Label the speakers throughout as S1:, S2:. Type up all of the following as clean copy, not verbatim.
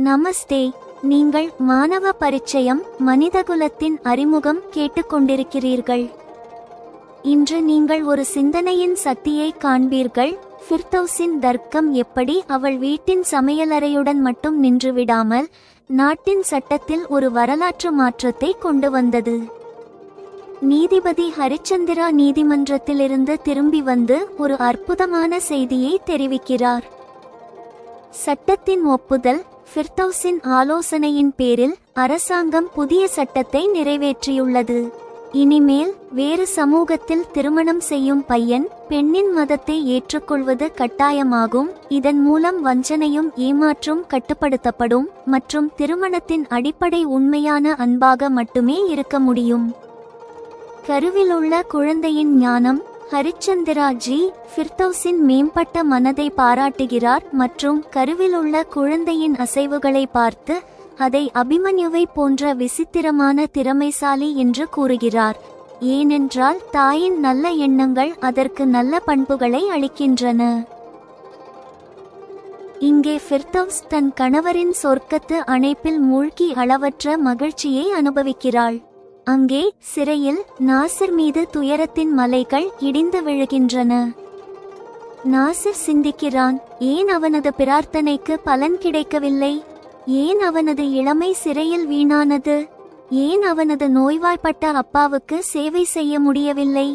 S1: நமஸ்தே. நீங்கள் மானவ பரிச்சயம் மனிதகுலத்தின் அறிமுகம் கேட்டுக்கொண்டிருக்கிறீர்கள். இன்று நீங்கள் ஒரு சிந்தனையின் சக்தியை காண்பீர்கள். ஃபிர்தௌஸின் தர்க்கம் எப்படி அவள் வீட்டின் சமையலறையுடன் மட்டும் நின்றுவிடாமல் நாட்டின் சட்டத்தில் ஒரு வரலாற்று மாற்றத்தை கொண்டு வந்தது. நீதிபதி ஹரிச்சந்திரா நீதிமன்றத்திலிருந்து திரும்பி வந்து ஒரு அற்புதமான செய்தியை தெரிவிக்கிறார். சட்டத்தின் ஒப்புதல். ஃபிர்தௌஸின் ஆலோசனையின் பேரில் அரசாங்கம் புதிய சட்டத்தை நிறைவேற்றியுள்ளது. இனிமேல் வேறு சமூகத்தில் திருமணம் செய்யும் பையன் பெண்ணின் மதத்தை ஏற்றுக்கொள்வது கட்டாயமாகும். இதன் மூலம் வஞ்சனையும் ஏமாற்றும் கட்டுப்படுத்தப்படும் மற்றும் திருமணத்தின் அடிப்படை உண்மையான அன்பாக மட்டுமே இருக்க முடியும். கருவிலுள்ள குழந்தையின் ஞானம். ஹரிச்சந்திரா ஜி ஃபிர்தௌஸின் மேம்பட்ட மனதை பாராட்டுகிறார் மற்றும் கருவிலுள்ள குழந்தையின் அசைவுகளை பார்த்து அதை அபிமன்யுவை போன்ற விசித்திரமான திறமைசாலி என்று கூறுகிறார். ஏனென்றால் தாயின் நல்ல எண்ணங்கள் அதற்கு நல்ல பண்புகளை அளிக்கின்றன. இங்கே ஃபிர்தௌஸ் தன் கணவரின் சொர்க்கத்து அணைப்பில் மூழ்கி அளவற்ற மகிழ்ச்சியை அனுபவிக்கிறாள். அங்கே சிறையில் நாசிர் மீது துயரத்தின் மலைகள் இடிந்து விழுகின்றன. நாசிர் சிந்திக்கிறான், ஏன் அவனது பிரார்த்தனைக்கு பலன் கிடைக்கவில்லை? ஏன் அவனது இளமை சிறையில் வீணானது? ஏன் அவனது நோய்வாய்ப்பட்ட அப்பாவுக்கு சேவை செய்ய முடியவில்லை?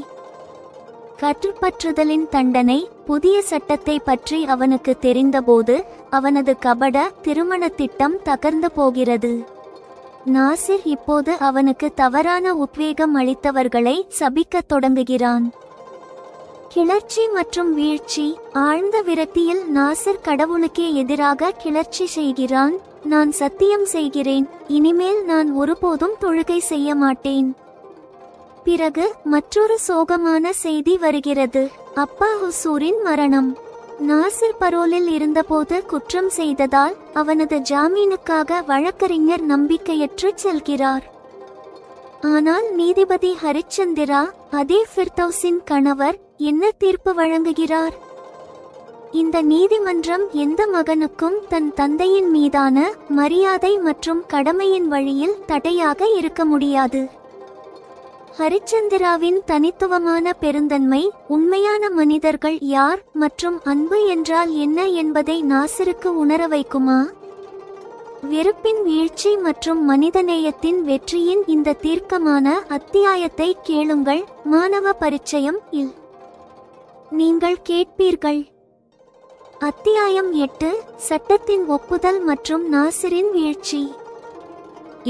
S1: கற்றுப்பற்றுதலின் தண்டனை. புதிய சட்டத்தை பற்றி அவனுக்கு தெரிந்தபோது அவனது கபட திருமண திட்டம் தகர்ந்து போகிறது. நாசிர் இப்போது அவனுக்கு தவறான உத்வேகம் அளித்தவர்களை சபிக்கத் தொடங்குகிறான். கிளர்ச்சி மற்றும் வீழ்ச்சி. ஆழ்ந்த விரக்தியில் நாசிர் கடவுளுக்கே எதிராக கிளர்ச்சி செய்கிறான். நான் சத்தியம் செய்கிறேன், இனிமேல் நான் ஒருபோதும் தொழுகை செய்ய மாட்டேன். பிறகு மற்றொரு சோகமான செய்தி வருகிறது. அப்பா ஹுசூரின் மரணம். நாசிர் பரோலில் இருந்தபோது குற்றம் செய்ததால் அவனது ஜாமீனுக்காக வழக்கறிஞர் நம்பிக்கையற்று செல்கிறார். ஆனால் நீதிபதி ஹரிச்சந்திரா, அதே ஃபிர்தௌஸின் கணவர், என்ன தீர்ப்பு வழங்குகிறார்? இந்த நீதிமன்றம் எந்த மகனுக்கும் தன் தந்தையின் மீதான மரியாதை மற்றும் கடமையின் வழியில் தடையாக இருக்க முடியாது. ஹரிச்சந்திராவின் தனித்துவமான பெருந்தன்மை, உண்மையான மனிதர்கள் யார் மற்றும் அன்பு என்றால் என்ன என்பதை நாசிருக்கு உணர வைக்குமா? வெறுப்பின் வீழ்ச்சி மற்றும் மனிதநேயத்தின் வெற்றியின் இந்த தீர்க்கமான அத்தியாயத்தை கேளுங்கள். மானவ பரிச்சயம் இல் நீங்கள் கேட்பீர்கள். அத்தியாயம் 8. சட்டத்தின் ஒப்புதல் மற்றும் நாசிரின் வீழ்ச்சி.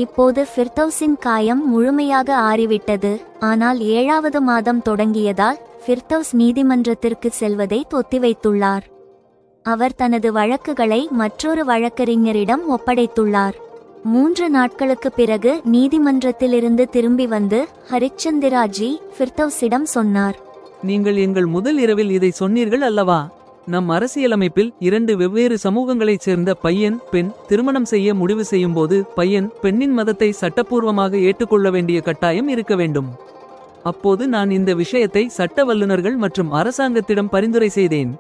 S1: இப்போது ஃபிர்தௌஸின் காயம் முழுமையாக ஆறிவிட்டது. ஆனால் 7வது மாதம் தொடங்கியதால் ஃபிர்தௌஸ் நீதிமன்றத்திற்கு செல்வதை ஒத்திவைத்துள்ளார். அவர் தனது வழக்குகளை மற்றொரு வழக்கறிஞரிடம் ஒப்படைத்துள்ளார். 3 நாட்களுக்கு பிறகு நீதிமன்றத்திலிருந்து திரும்பி வந்து ஹரிச்சந்திரா ஜி ஃபிர்தௌஸிடம் சொன்னார்,
S2: நீங்கள் எங்கள் முதல் இரவில் இதை சொன்னீர்கள் அல்லவா? நம் அரசியலமைப்பில் 2 வெவ்வேறு சமூகங்களைச் சேர்ந்த பையன் பெண் திருமணம் செய்ய முடிவு செய்யும்போது பையன் பெண்ணின் மதத்தை சட்டப்பூர்வமாக ஏற்றுக்கொள்ள வேண்டிய கட்டாயம் இருக்க வேண்டும். அப்போது நான் இந்த விஷயத்தை சட்ட வல்லுநர்கள் மற்றும் அரசாங்கத்திடம் பரிந்துரை செய்தேன்.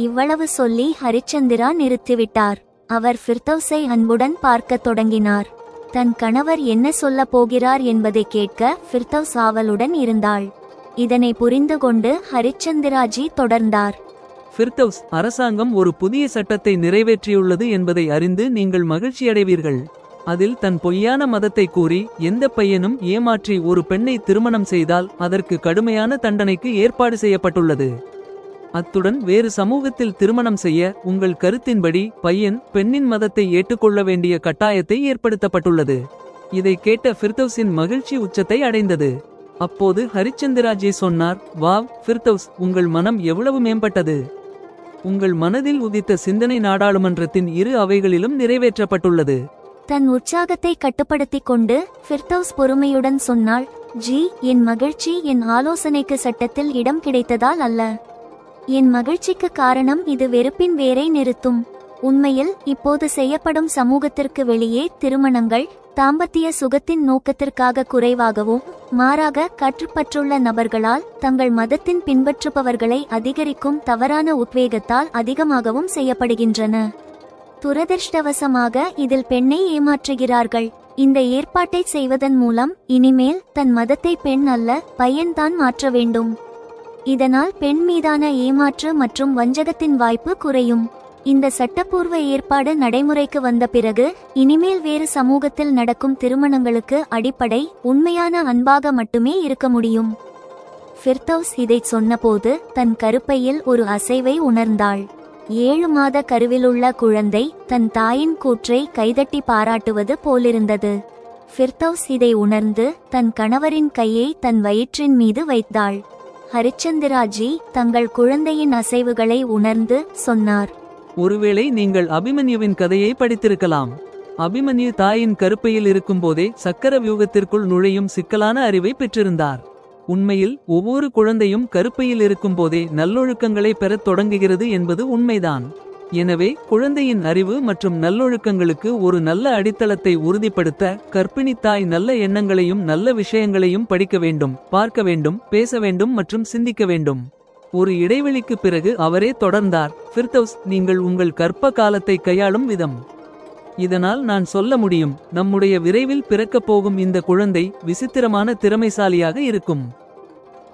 S1: இவ்வளவு சொல்லி ஹரிச்சந்திரா நிறுத்திவிட்டார். அவர் ஃபிர்தௌஸை அன்புடன் பார்க்கத் தொடங்கினார். தன் கணவர் என்ன சொல்ல போகிறார் என்பதை கேட்க ஃபிர்தௌஸ் ஆவலுடன் இருந்தாள். இதனை புரிந்து கொண்டு ஹரிச்சந்திராஜி தொடர்ந்தார்.
S2: ஃபிர்தௌஸ், அரசாங்கம் ஒரு புதிய சட்டத்தை நிறைவேற்றியுள்ளது என்பதை அறிந்து நீங்கள் மகிழ்ச்சியடைவீர்கள். அதில் தன் பொய்யான மதத்தை கூறி எந்த பையனும் ஏமாற்றி ஒரு பெண்ணை திருமணம் செய்தால் அதற்கு கடுமையான தண்டனைக்கு ஏற்பாடு செய்யப்பட்டுள்ளது. அத்துடன் வேறு சமூகத்தில் திருமணம் செய்ய உங்கள் கருத்தின்படி பையன் பெண்ணின் மதத்தை ஏற்றுக்கொள்ள வேண்டிய கட்டாயத்தை ஏற்படுத்தப்பட்டுள்ளது. இதை கேட்ட ஃபிர்தௌஸின் மகிழ்ச்சி உச்சத்தை அடைந்தது. அப்போது ஹரிச்சந்திராஜி சொன்னார், வாவ் ஃபிர்தௌஸ், உங்கள் மனம் எவ்வளவு மேம்பட்டது! உங்கள் மனதில் உதித்த சிந்தனை நாடாளுமன்றத்தின் 2 அவைகளிலும் நிறைவேற்றப்பட்டுள்ளது.
S1: தன் உற்சாகத்தை கட்டுப்படுத்திக் கொண்டு ஃபிர்தௌஸ் பொறுமையுடன் சொன்னாள், ஜி, என் மகிழ்ச்சி என் ஆலோசனைக்கு சட்டத்தில் இடம் கிடைத்ததால் அல்ல. என் மகிழ்ச்சிக்கு காரணம் இது வெறுப்பின் வேரை நிறுத்தும். உண்மையில் இப்போது செய்யப்படும் சமூகத்திற்கு வெளியே திருமணங்கள் தாம்பத்திய சுகத்தின் நோக்கத்திற்காக குறைவாகவும் மாறாக கற்றுப்பற்றுள்ள நபர்களால் தங்கள் மதத்தின் பின்பற்றுபவர்களை அதிகரிக்கும் தவறான உத்வேகத்தால் அதிகமாகவும் செய்யப்படுகின்றன. துரதிர்ஷ்டவசமாக இதில் பெண்ணை ஏமாற்றுகிறார்கள். இந்த ஏற்பாட்டை செய்வதன் மூலம் இனிமேல் தன் மதத்தை பெண் அல்ல பையன்தான் மாற்ற வேண்டும். இதனால் பெண் மீதான ஏமாற்று மற்றும் வஞ்சகத்தின் வாய்ப்பு குறையும். இந்த சட்டப்பூர்வ ஏற்பாடு நடைமுறைக்கு வந்த பிறகு இனிமேல் வேறு சமூகத்தில் நடக்கும் திருமணங்களுக்கு அடிப்படை உண்மையான அன்பாக மட்டுமே இருக்க முடியும். ஃபிர்தௌஸ் இதைச் சொன்னபோது தன் கருப்பையில் ஒரு அசைவை உணர்ந்தாள். 7 மாத கருவிலுள்ள குழந்தை தன் தாயின் கூற்றை கைதட்டி பாராட்டுவது போலிருந்தது. ஃபிர்தௌஸ் இதை உணர்ந்து தன் கணவரின் கையை தன் வயிற்றின் மீது வைத்தாள். ஹரிச்சந்திராஜி தங்கள் குழந்தையின் அசைவுகளை உணர்ந்து சொன்னார்.
S2: ஒருவேளை நீங்கள் அபிமன்யுவின் கதையை படித்திருக்கலாம். அபிமன்யு தாயின் கருப்பையில் இருக்கும்போதே சக்கர வியூகத்திற்குள் நுழையும் சிக்கலான அறிவை பெற்றிருந்தார். உண்மையில் ஒவ்வொரு குழந்தையும் கருப்பையில் இருக்கும்போதே நல்லொழுக்கங்களை பெறத் தொடங்குகிறது என்பது உண்மைதான். எனவே குழந்தையின் அறிவு மற்றும் நல்லொழுக்கங்களுக்கு ஒரு நல்ல அடித்தளத்தை உறுதிப்படுத்த கர்ப்பிணி தாய் நல்ல எண்ணங்களையும் நல்ல விஷயங்களையும் படிக்க வேண்டும், பார்க்க வேண்டும், பேச வேண்டும் மற்றும் சிந்திக்க வேண்டும். ஒரு இடைவெளிக்கு பிறகு அவரே தொடர்ந்தார். ஃபிர்தௌஸ், நீங்கள் உங்கள் கர்ப்ப காலத்தை கையாளும் விதம். இதனால் நான் சொல்ல முடியும், நம்முடைய விரைவில் பிறக்கப் போகும் இந்த குழந்தை விசித்திரமான திறமைசாலியாக இருக்கும்.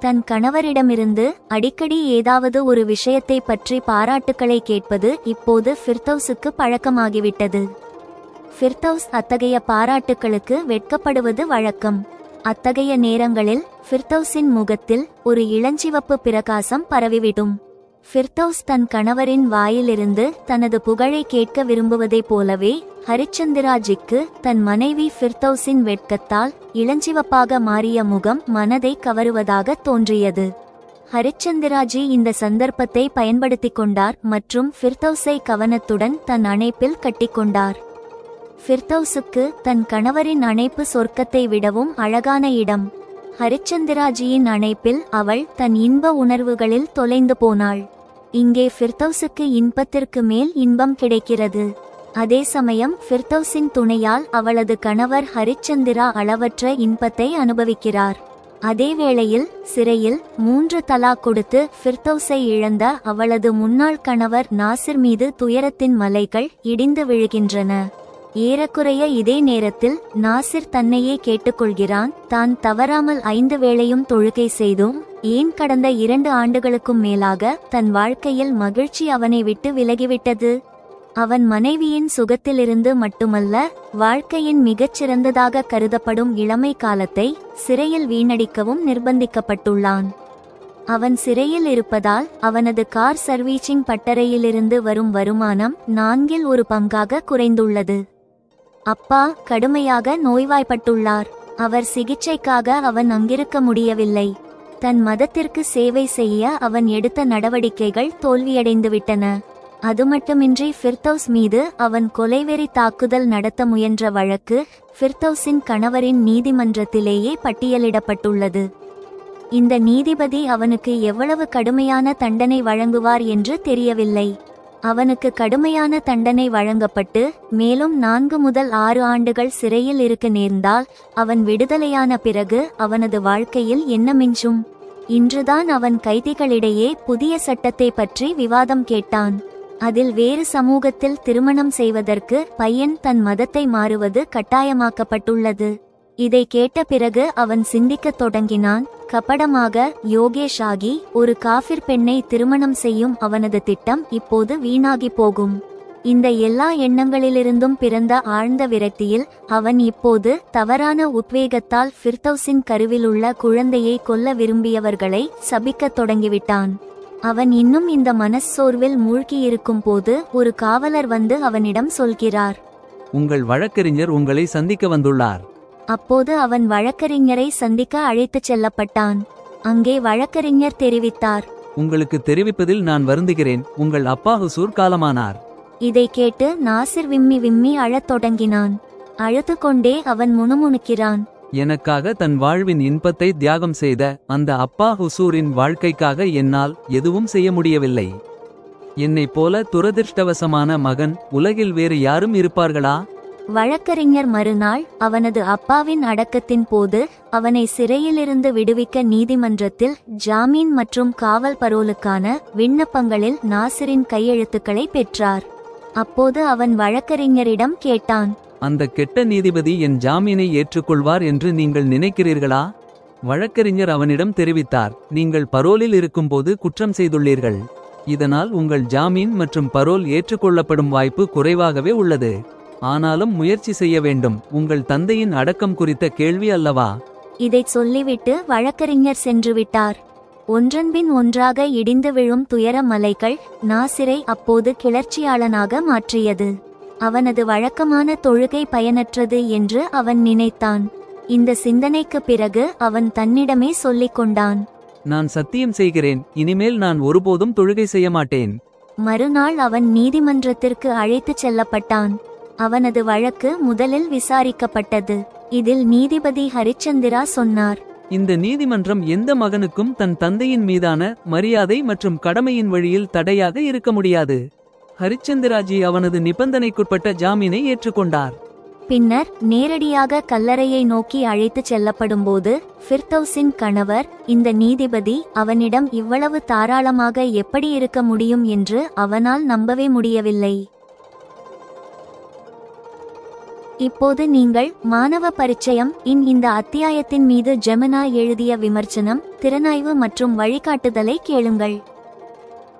S1: தன் கணவரிடமிருந்து அடிக்கடி ஏதாவது ஒரு விஷயத்தை பற்றி பாராட்டுக்களை கேட்பது இப்போது ஃபிர்தௌஸுக்கு பழக்கமாகிவிட்டது. ஃபிர்தௌஸ் அத்தகைய பாராட்டுக்களுக்கு வெட்கப்படுவது வழக்கம். அத்தகைய நேரங்களில் ஃபிர்தௌஸின் முகத்தில் ஒரு இளஞ்சிவப்பு பிரகாசம் பரவிவிடும். ஃபிர்தௌஸ் தன் கணவரின் வாயிலிருந்து தனது புகழை கேட்க விரும்புவதைப் போலவே ஹரிச்சந்திராஜிக்கு தன் மனைவி ஃபிர்தௌஸின் வெட்கத்தால் இளஞ்சிவப்பாக மாறிய முகம் மனதை கவருவதாக தோன்றியது. ஹரிச்சந்திராஜி இந்த சந்தர்ப்பத்தை பயன்படுத்திக் கொண்டார் மற்றும் ஃபிர்தௌஸை கவனத்துடன் தன் அணைப்பில் கட்டிக்கொண்டார். ஃபிர்தௌஸுக்கு தன் கணவரின் அணைப்பு சொர்க்கத்தை விடவும் அழகான இடம். ஹரிச்சந்திராஜியின் அணைப்பில் அவள் தன் இன்ப உணர்வுகளில் தொலைந்து போனாள். இங்கே ஃபிர்தௌஸுக்கு இன்பத்திற்கு மேல் இன்பம் கிடைக்கிறது. அதே சமயம் ஃபிர்தௌஸின் துணையால் அவளது கணவர் ஹரிச்சந்திரா அளவற்ற இன்பத்தை அனுபவிக்கிறார். அதே வேளையில் சிறையில் 3 தலாக் கொடுத்து ஃபிர்தௌஸை இழந்த அவளது முன்னாள் கணவர் நாசிர் மீது துயரத்தின் மலைகள் இடிந்து விழுகின்றன. ஏறக்குறைய இதே நேரத்தில் நாசிர் தன்னையே கேட்டுக்கொள்கிறான், தான் தவறாமல் 5 வேளையும் தொழுகை செய்தும் ஏன் கடந்த 2 ஆண்டுகளுக்கும் மேலாக தன் வாழ்க்கையில் மகிழ்ச்சி அவனை விட்டு விலகிவிட்டது. அவன் மனைவியின் சுகத்திலிருந்து மட்டுமல்ல, வாழ்க்கையின் மிகச்சிறந்ததாக கருதப்படும் இளமை காலத்தை சிறையில் வீணடிக்கவும் நிர்பந்திக்கப்பட்டுள்ளான். அவன் சிறையில் இருப்பதால் அவனது கார் சர்வீசிங் பட்டறையிலிருந்து வரும் வருமானம் 4 பங்காக குறைந்துள்ளது. அப்பா கடுமையாக நோய்வாய்ப்பட்டுள்ளார். அவர் சிகிச்சைக்காக அவன் அங்கிருக்க முடியவில்லை. தன் மதத்திற்கு சேவை செய்ய அவன் எடுத்த நடவடிக்கைகள் தோல்வியடைந்துவிட்டன. அதுமட்டுமின்றி ஃபிர்தௌஸ் மீது அவன் கொலைவெறி தாக்குதல் நடத்த முயன்ற வழக்கு ஃபிர்தௌஸின் கணவரின் நீதிமன்றத்திலேயே பட்டியலிடப்பட்டுள்ளது. இந்த நீதிபதி அவனுக்கு எவ்வளவு கடுமையான தண்டனை வழங்குவார் என்று தெரியவில்லை. அவனுக்கு கடுமையான தண்டனை வழங்கப்பட்டு மேலும் 4 முதல் 6 ஆண்டுகள் சிறையில் இருக்க நேர்ந்தால் அவன் விடுதலையான பிறகு அவனது வாழ்க்கையில் என்ன மிஞ்சும்? இன்றுதான் அவன் கைதிகளிடையே புதிய சட்டத்தை பற்றி விவாதம் கேட்டான். அதில் வேறு சமூகத்தில் திருமணம் செய்வதற்கு பையன் தன் மதத்தை மாறுவது கட்டாயமாக்கப்பட்டுள்ளது. இதை கேட்ட பிறகு அவன் சிந்திக்கத் தொடங்கினான். கபடமாக யோகேஷ் ஆகி ஒரு காஃபிர் பெண்ணை திருமணம் செய்யும் அவனது திட்டம் இப்போது வீணாகி போகும். இந்த எல்லா எண்ணங்களிலிருந்தும் பிறந்த ஆழ்ந்த விரக்தியில் அவன் இப்போது தவறான உத்வேகத்தால் ஃபிர்தௌஸின் கருவிலுள்ள குழந்தையை கொல்ல விரும்பியவர்களை சபிக்கத் தொடங்கிவிட்டான். அவன் இன்னும் இந்த மனச்சோர்வில் மூழ்கியிருக்கும் போது ஒரு காவலர் வந்து அவனிடம் சொல்கிறார்,
S2: உங்கள் வழக்கறிஞர் உங்களை சந்திக்க வந்துள்ளார்.
S1: அப்போது அவன் வழக்கறிஞரை சந்திக்க அழைத்துச் செல்லப்பட்டான். அங்கே வழக்கறிஞர் தெரிவித்தார்,
S2: உங்களுக்கு தெரிவிப்பதில் நான் வருந்துகிறேன், உங்கள் அப்பா ஹுசூர் காலமானார்.
S1: இதை கேட்டு நாசிர் விம்மி விம்மி அழத் தொடங்கினான். அழுது கொண்டே அவன் முணுமுணுக்கிறான்,
S2: எனக்காக தன் வாழ்வின் இன்பத்தை தியாகம் செய்த அந்த அப்பா ஹுசூரின் வாழ்க்கைக்காக என்னால் எதுவும் செய்ய முடியவில்லை. என்னைப் போல துரதிர்ஷ்டவசமான மகன் உலகில் வேறு யாரும் இருப்பார்களா?
S1: வழக்கறிஞர் மறுநாள் அவனது அப்பாவின் அடக்கத்தின் போது அவனை சிறையிலிருந்து விடுவிக்க நீதிமன்றத்தில் ஜாமீன் மற்றும் காவல் பரோலுக்கான விண்ணப்பங்களில் நாசிரின் கையெழுத்துக்களை பெற்றார். அப்போது அவன் வழக்கறிஞரிடம் கேட்டான்,
S2: அந்த கெட்ட நீதிபதி என் ஜாமீனை ஏற்றுக்கொள்வார் என்று நீங்கள் நினைக்கிறீர்களா? வழக்கறிஞர் அவனிடம் தெரிவித்தார், நீங்கள் பரோலில் இருக்கும்போது குற்றம் செய்துள்ளீர்கள். இதனால் உங்கள் ஜாமீன் மற்றும் பரோல் ஏற்றுக்கொள்ளப்படும் வாய்ப்பு குறைவாகவே உள்ளது. ஆனாலும் முயற்சி செய்ய வேண்டும். உங்கள் தந்தையின் அடக்கம் குறித்த கேள்வி அல்லவா?
S1: இதைச் சொல்லிவிட்டு வழக்கறிஞர் சென்று விட்டார். ஒன்றன்பின் ஒன்றாக இடிந்து விழும் துயர மலைகள் நாசிரை அப்போது கிளர்ச்சியாளனாக மாற்றியது. அவனது வழக்கமான தொழுகை பயனற்றது என்று அவன் நினைத்தான். இந்த சிந்தனைக்கு பிறகு அவன் தன்னிடமே சொல்லிக் கொண்டான்,
S2: நான் சத்தியம் செய்கிறேன், இனிமேல் நான் ஒருபோதும் தொழுகை செய்ய மாட்டேன்.
S1: மறுநாள் அவன் நீதிமன்றத்திற்கு அழைத்துச் செல்லப்பட்டான். அவனது வழக்கு முதலில் விசாரிக்கப்பட்டது. இதில் நீதிபதி ஹரிச்சந்திரா சொன்னார்,
S2: இந்த நீதிமன்றம் எந்த மகனுக்கும் தன் தந்தையின் மீதான மரியாதை மற்றும் கடமையின் வழியில் தடையாக இருக்க முடியாது. ஹரிச்சந்திராஜி அவனது நிபந்தனைக்குட்பட்ட ஜாமீனை ஏற்றுக்கொண்டார்.
S1: பின்னர் நேரடியாக கல்லறையை நோக்கி அழைத்துச் செல்லப்படும்போது ஃபிர்தௌஸின் கணவர், இந்த நீதிபதி அவனிடம் இவ்வளவு தாராளமாக எப்படி இருக்க முடியும் என்று அவனால் நம்பவே முடியவில்லை. இப்போது நீங்கள் மாணவ பரிச்சயம் இந்த அத்தியாயத்தின் மீது ஜெமினா எழுதிய விமர்சனம், திறனாய்வு மற்றும் வழிகாட்டுதலை கேளுங்கள்.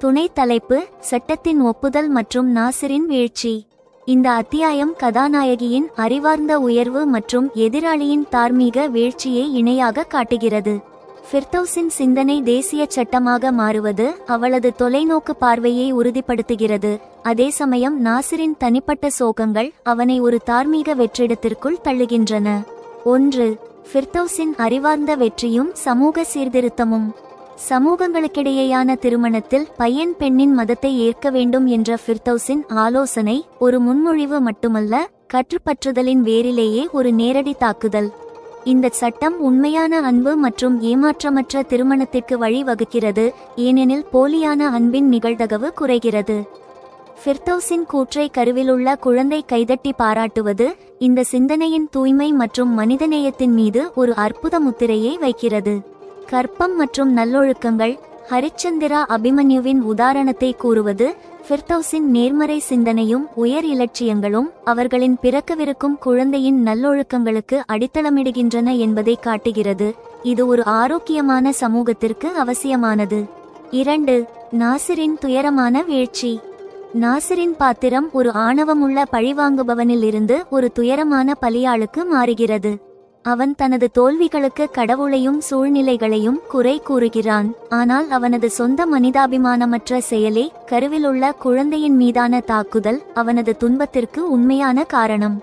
S1: துணை தலைப்பு: சட்டத்தின் ஒப்புதல் மற்றும் நாசிரின் வீழ்ச்சி. இந்த அத்தியாயம் கதாநாயகியின் அறிவார்ந்த உயர்வு மற்றும் எதிராளியின் தார்மீக வீழ்ச்சியை இணையாக காட்டுகிறது. ஃபிர்தௌஸின் சிந்தனை தேசிய சட்டமாக மாறுவது அவளது தொலைநோக்கு பார்வையை உறுதிப்படுத்துகிறது. அதே சமயம் நாசிரின் தனிப்பட்ட சோகங்கள் அவனை ஒரு தார்மீக வெற்றிடத்திற்குள் தள்ளுகின்றன. 1. ஃபிர்தௌஸின் அறிவார்ந்த வெற்றியும் சமூக சீர்திருத்தமும். சமூகங்களுக்கிடையேயான திருமணத்தில் பையன் பெண்ணின் மதத்தை ஏற்க வேண்டும் என்ற ஃபிர்தௌஸின் ஆலோசனை ஒரு முன்மொழிவு மட்டுமல்ல, கற்றுப்பற்றுதலின் வேரிலேயே ஒரு நேரடி தாக்குதல். இந்த சட்டம் உண்மையான அன்பு மற்றும் ஏமாற்றமற்ற திருமணத்திற்கு வழி வகுக்கிறது, ஏனெனில் போலியான அன்பின் நிகழ்தகவு குறைகிறது. ஃபிர்தௌஸின் கூற்றை கருவிலுள்ள குழந்தை கைதட்டி பாராட்டுவது இந்த சிந்தனையின் தூய்மை மற்றும் மனிதநேயத்தின் மீது ஒரு அற்புத முத்திரையை வைக்கிறது. கற்பம் மற்றும் நல்லொழுக்கங்கள். ஹரிச்சந்திரா அபிமன்யுவின் உதாரணத்தை கூறுவது ஃபிர்தௌஸின் நேர்மறை சிந்தனையும் உயர் இலட்சியங்களும் அவர்களின் பிறக்கவிருக்கும் குழந்தையின் நல்லொழுக்கங்களுக்கு அடித்தளமிடுகின்றன என்பதை காட்டுகிறது. இது ஒரு ஆரோக்கியமான சமூகத்திற்கு அவசியமானது. 2. நாசிரின் துயரமான வீழ்ச்சி. நாசிரின் பாத்திரம் ஒரு ஆணவமுள்ள பழிவாங்குபவனில் இருந்து ஒரு துயரமான பலியாளுக்கு மாறுகிறது. அவன் தனது தோல்விகளுக்கு கடவுளையும் சூழ்நிலைகளையும் குறை கூறுகிறான், ஆனால் அவனது சொந்த மனிதாபிமானமற்ற செயலே, கருவிலுள்ள குழந்தையின் மீதான தாக்குதல், அவனது துன்பத்திற்கு உண்மையான காரணம்.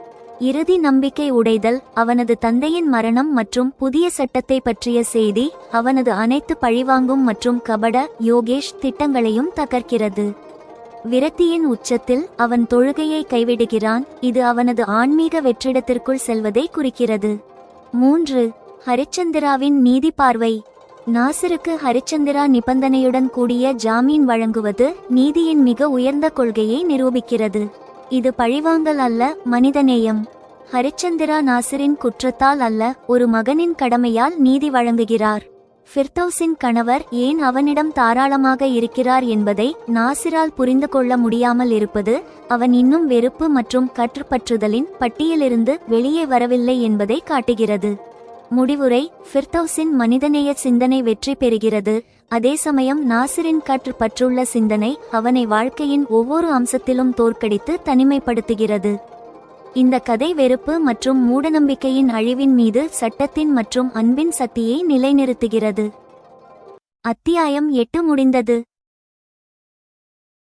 S1: இறுதி நம்பிக்கை உடைதல். அவனது தந்தையின் மரணம் மற்றும் புதிய சட்டத்தை பற்றிய செய்தி அவனது அனைத்து பழிவாங்கும் மற்றும் கபட யோகேஷ் திட்டங்களையும் தகர்க்கிறது. விரக்தியின் உச்சத்தில் அவன் தொழுகையை கைவிடுகிறான், இது அவனது ஆன்மீக வெற்றிடத்திற்குள் செல்வதை குறிக்கிறது. 3. ஹரிச்சந்திராவின் நீதி பார்வை. நாசிருக்கு ஹரிச்சந்திரா நிபந்தனையுடன் கூடிய ஜாமீன் வழங்குவது நீதியின் மிக உயர்ந்த கொள்கையை நிரூபிக்கிறது. இது பழிவாங்கல் அல்ல, மனிதநேயம். ஹரிச்சந்திரா நாசிரின் குற்றத்தால் அல்ல, ஒரு மகனின் கடமையால் நீதி வழங்குகிறார். ஃபிர்தௌஸின் கணவர் ஏன் அவனிடம் தாராளமாக இருக்கிறார் என்பதை நாசிரால் புரிந்து கொள்ள முடியாமல் இருப்பது அவன் இன்னும் வெறுப்பு மற்றும் கற்றுப்பற்றுதலின் பட்டியலிருந்து வெளியே வரவில்லை என்பதை காட்டுகிறது. முடிவுரை: ஃபிர்தௌஸின் மனிதநேய சிந்தனை வெற்றி பெறுகிறது, அதே சமயம் நாசிரின் கற்றுப்பற்றுள்ள சிந்தனை அவனை வாழ்க்கையின் ஒவ்வொரு அம்சத்திலும் தோற்கடித்து தனிமைப்படுத்துகிறது. இந்த கதை வெறுப்பு மற்றும் மூடநம்பிக்கையின் அழிவின் மீது சட்டத்தின் மற்றும் அன்பின் சக்தியை நிலைநிறுத்துகிறது. அத்தியாயம் 8 முடிந்தது.